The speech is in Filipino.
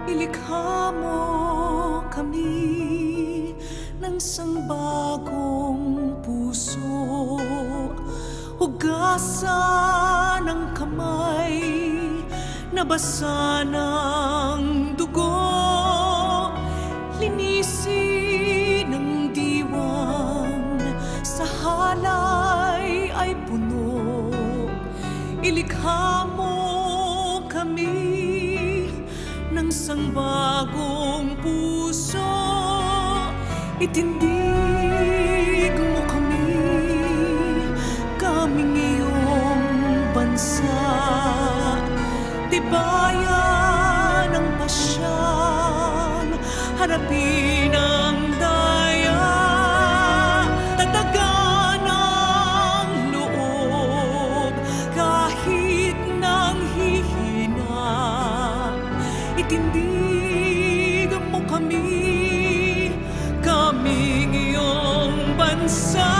Ilikha mo kami ng sangbagong puso, hugasan ng kamay, nabasa ng dugo, linisin ng diwan, sa halay ay puno. Ilikha mo kami ng sangbagong puso, itindig mo kami, kaming iyong bansa. Tibayan ng pasyan, harapin ang daya, tatagan ang loob kahit nang hihina. Itindig mo kami, kaming iyong bansa.